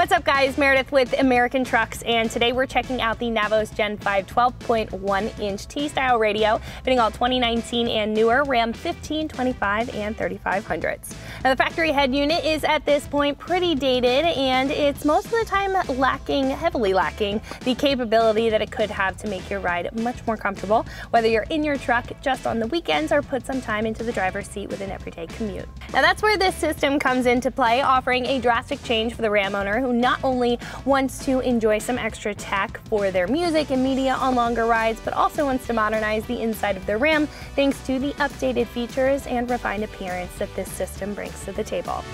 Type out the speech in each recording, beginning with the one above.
What's up guys, Meredith with American Trucks, and today we're checking out the Navos Gen 5 12.1-inch T-Style radio, fitting all 2019 and newer Ram 15, 25, and 3500s. Now the factory head unit is at this point pretty dated, and it's most of the time heavily lacking the capability that it could have to make your ride much more comfortable, whether you're in your truck just on the weekends or put some time into the driver's seat with an everyday commute. Now that's where this system comes into play, offering a drastic change for the Ram owner who not only wants to enjoy some extra tech for their music and media on longer rides, but also wants to modernize the inside of their Ram thanks to the updated features and refined appearance that this system brings to the table.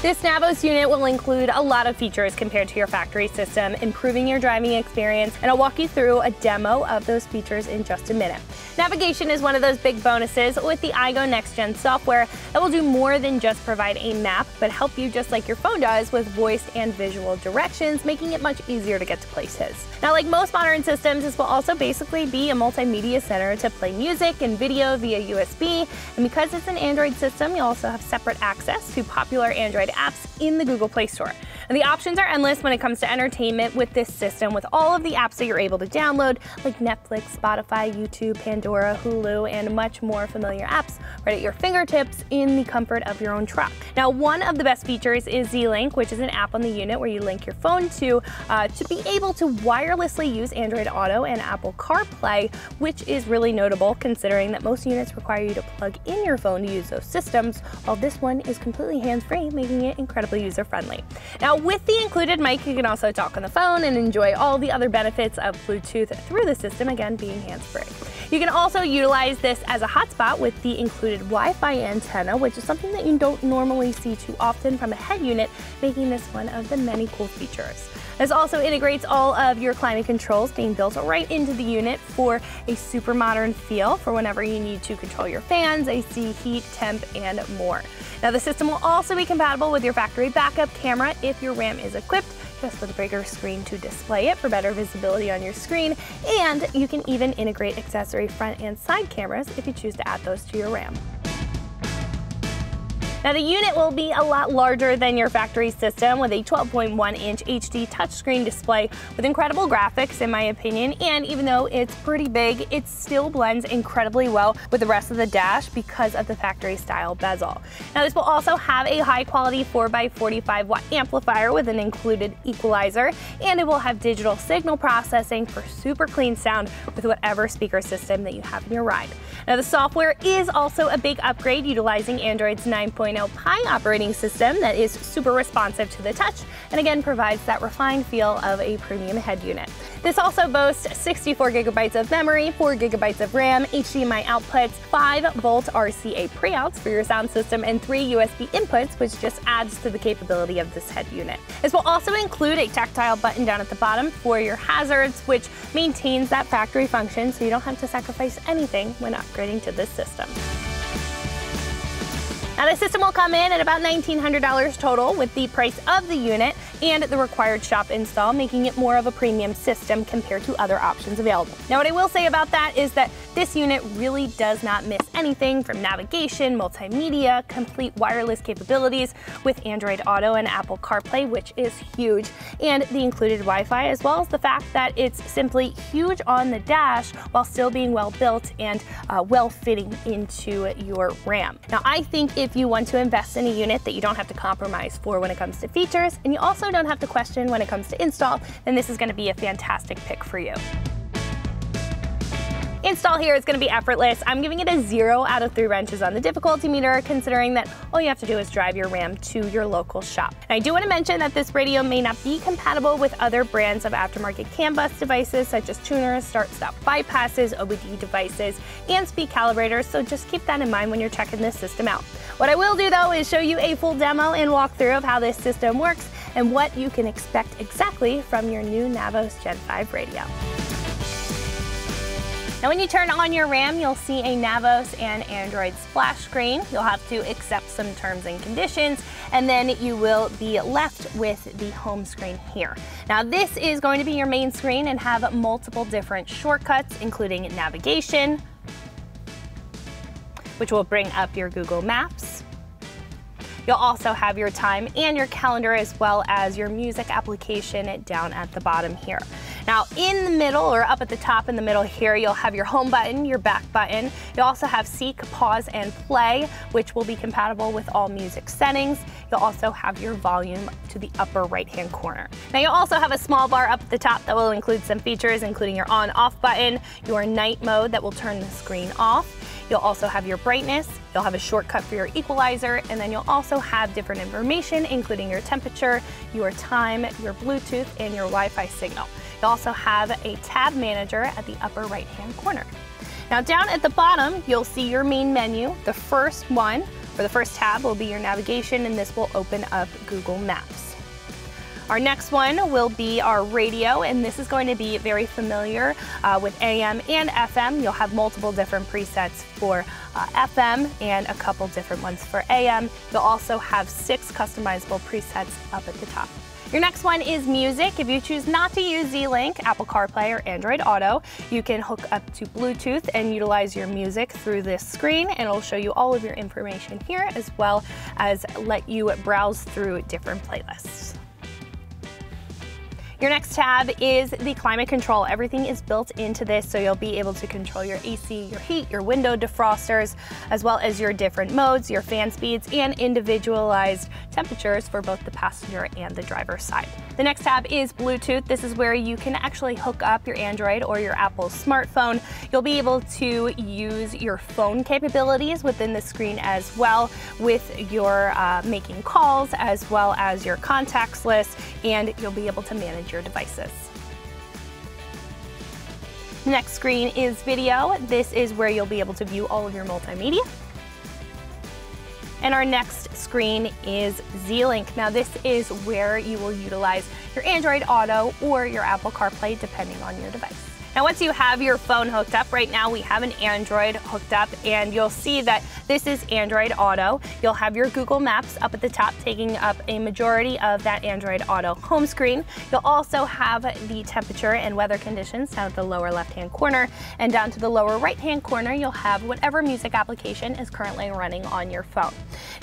This Navos unit will include a lot of features compared to your factory system, improving your driving experience, and I'll walk you through a demo of those features in just a minute. Navigation is one of those big bonuses with the iGo Next Gen software that will do more than just provide a map, but help you just like your phone does with voice and visual directions, making it much easier to get to places. Now, like most modern systems, this will also basically be a multimedia center to play music and video via USB, and because it's an Android system, you'll also have separate access to popular Android apps in the Google Play Store. And the options are endless when it comes to entertainment with this system, with all of the apps that you're able to download, like Netflix, Spotify, YouTube, Pandora, Hulu, and much more familiar apps right at your fingertips in the comfort of your own truck. Now, one of the best features is Z-Link, which is an app on the unit where you link your phone to be able to wirelessly use Android Auto and Apple CarPlay, which is really notable considering that most units require you to plug in your phone to use those systems, while this one is completely hands-free, making it incredibly user-friendly. Now, with the included mic, you can also talk on the phone and enjoy all the other benefits of Bluetooth through the system, again being hands-free. You can also utilize this as a hotspot with the included Wi-Fi antenna, which is something that you don't normally see too often from a head unit, making this one of the many cool features. This also integrates all of your climate controls being built right into the unit for a super modern feel for whenever you need to control your fans, AC, heat, temp, and more. Now the system will also be compatible with your factory backup camera if your Ram is equipped, just with a bigger screen to display it for better visibility on your screen, and you can even integrate accessory front and side cameras if you choose to add those to your Ram. Now the unit will be a lot larger than your factory system with a 12.1-inch HD touchscreen display with incredible graphics in my opinion, and even though it's pretty big, it still blends incredibly well with the rest of the dash because of the factory style bezel. Now this will also have a high quality 4x45 watt amplifier with an included equalizer, and it will have digital signal processing for super clean sound with whatever speaker system that you have in your ride. Now the software is also a big upgrade, utilizing Android's 9.0 Pie operating system that is super responsive to the touch and again provides that refined feel of a premium head unit. This also boasts 64 gigabytes of memory, 4 gigabytes of RAM, HDMI outputs, 5-volt RCA pre-outs for your sound system, and 3 USB inputs, which just adds to the capability of this head unit. This will also include a tactile button down at the bottom for your hazards, which maintains that factory function so you don't have to sacrifice anything when upgrading to this system. Now the system will come in at about $1,900 total with the price of the unit and the required shop install, making it more of a premium system compared to other options available. Now what I will say about that is that this unit really does not miss anything from navigation, multimedia, complete wireless capabilities with Android Auto and Apple CarPlay, which is huge, and the included Wi-Fi, as well as the fact that it's simply huge on the dash while still being well built and well fitting into your Ram. Now I think if you want to invest in a unit that you don't have to compromise for when it comes to features, and you also don't have to question when it comes to install, then this is going to be a fantastic pick for you. Install here is going to be effortless. I'm giving it a 0 out of 3 wrenches on the difficulty meter, considering that all you have to do is drive your Ram to your local shop. And I do want to mention that this radio may not be compatible with other brands of aftermarket CAN bus devices such as tuners, start-stop bypasses, OBD devices, and speed calibrators, so just keep that in mind when you're checking this system out. What I will do though is show you a full demo and walkthrough of how this system works and what you can expect exactly from your new Navos Gen 5 radio. Now when you turn on your Ram, you'll see a Navos and Android splash screen. You'll have to accept some terms and conditions, and then you will be left with the home screen here. Now this is going to be your main screen and have multiple different shortcuts, including navigation, which will bring up your Google Maps. You'll also have your time and your calendar, as well as your music application down at the bottom here. Now in the middle, or up at the top in the middle here, you'll have your home button, your back button. You'll also have seek, pause, and play, which will be compatible with all music settings. You'll also have your volume to the upper right-hand corner. Now you'll also have a small bar up at the top that will include some features, including your on-off button, your night mode that will turn the screen off. You'll also have your brightness, you'll have a shortcut for your equalizer, and then you'll also have different information, including your temperature, your time, your Bluetooth, and your Wi-Fi signal. You'll also have a tab manager at the upper right-hand corner. Now down at the bottom, you'll see your main menu. The first one, or the first tab, will be your navigation, and this will open up Google Maps. Our next one will be our radio, and this is going to be very familiar with AM and FM. You'll have multiple different presets for FM and a couple different ones for AM. You'll also have 6 customizable presets up at the top. Your next one is music. If you choose not to use Z-Link, Apple CarPlay, or Android Auto, you can hook up to Bluetooth and utilize your music through this screen, and it'll show you all of your information here, as well as let you browse through different playlists. Your next tab is the climate control. Everything is built into this, so you'll be able to control your AC, your heat, your window defrosters, as well as your different modes, your fan speeds, and individualized temperatures for both the passenger and the driver's side. The next tab is Bluetooth. This is where you can actually hook up your Android or your Apple smartphone. You'll be able to use your phone capabilities within the screen as well, with your making calls, as well as your contacts list, and you'll be able to manage your devices. The next screen is video. This is where you'll be able to view all of your multimedia. And our next screen is Z-Link. Now this is where you will utilize your Android Auto or your Apple CarPlay, depending on your device. Now once you have your phone hooked up, right now we have an Android hooked up, and you'll see that this is Android Auto. You'll have your Google Maps up at the top, taking up a majority of that Android Auto home screen. You'll also have the temperature and weather conditions down at the lower left-hand corner, and down to the lower right-hand corner, you'll have whatever music application is currently running on your phone.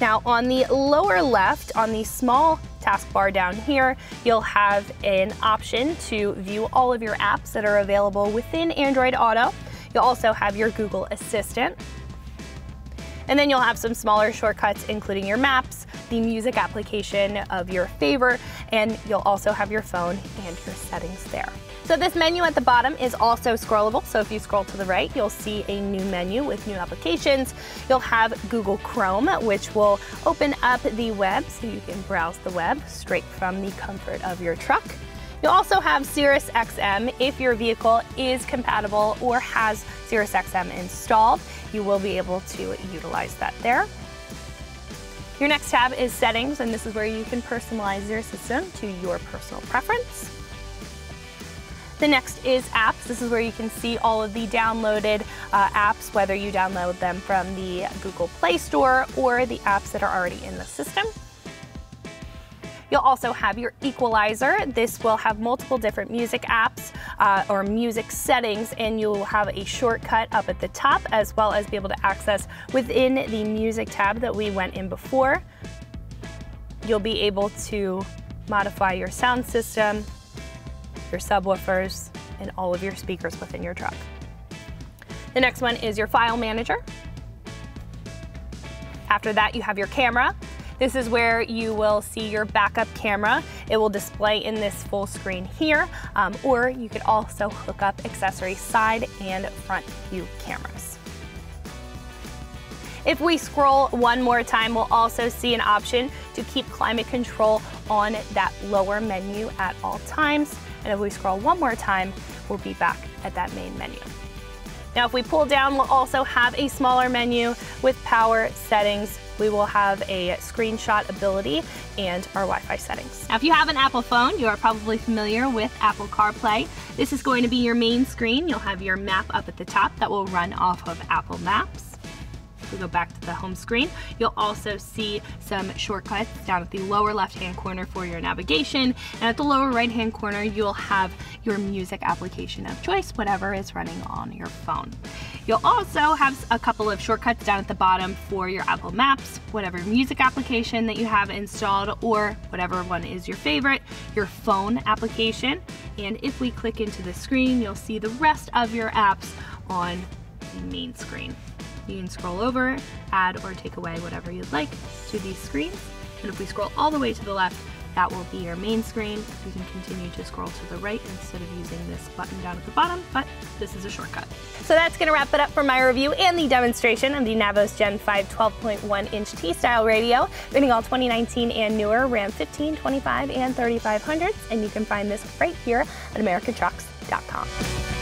Now on the lower left, on the small taskbar down here, you'll have an option to view all of your apps that are available within Android Auto. You'll also have your Google Assistant. And then you'll have some smaller shortcuts, including your maps, the music application of your favor, and you'll also have your phone and your settings there. So this menu at the bottom is also scrollable. So if you scroll to the right, you'll see a new menu with new applications. You'll have Google Chrome, which will open up the web so you can browse the web straight from the comfort of your truck. You'll also have SiriusXM. If your vehicle is compatible or has SiriusXM installed, you will be able to utilize that there. Your next tab is Settings, and this is where you can personalize your system to your personal preference. The next is Apps. This is where you can see all of the downloaded apps, whether you download them from the Google Play Store or the apps that are already in the system. You'll also have your equalizer. This will have multiple different music apps or music settings, and you'll have a shortcut up at the top, as well as be able to access within the music tab that we went in before. You'll be able to modify your sound system, your subwoofers, and all of your speakers within your truck. The next one is your file manager. After that, you have your camera. This is where you will see your backup camera. It will display in this full screen here, or you could also hook up accessory side and front view cameras. If we scroll one more time, we'll also see an option to keep climate control on that lower menu at all times. And if we scroll one more time, we'll be back at that main menu. Now, if we pull down, we'll also have a smaller menu with power, settings. We will have a screenshot ability and our Wi-Fi settings. Now, if you have an Apple phone, you are probably familiar with Apple CarPlay. This is going to be your main screen. You'll have your map up at the top that will run off of Apple Maps. We go back to the home screen. You'll also see some shortcuts down at the lower left-hand corner for your navigation, and at the lower right-hand corner, you'll have your music application of choice, whatever is running on your phone. You'll also have a couple of shortcuts down at the bottom for your Apple Maps, whatever music application that you have installed, or whatever one is your favorite, your phone application. And if we click into the screen, you'll see the rest of your apps on the main screen. You can scroll over, add or take away whatever you'd like to these screens. And if we scroll all the way to the left, that will be your main screen. You can continue to scroll to the right instead of using this button down at the bottom, but this is a shortcut. So that's gonna wrap it up for my review and the demonstration of the Navos Gen 5 12.1-inch T-Style radio, running all 2019 and newer Ram 15, 25, and 3500s, and you can find this right here at AmericanTrucks.com.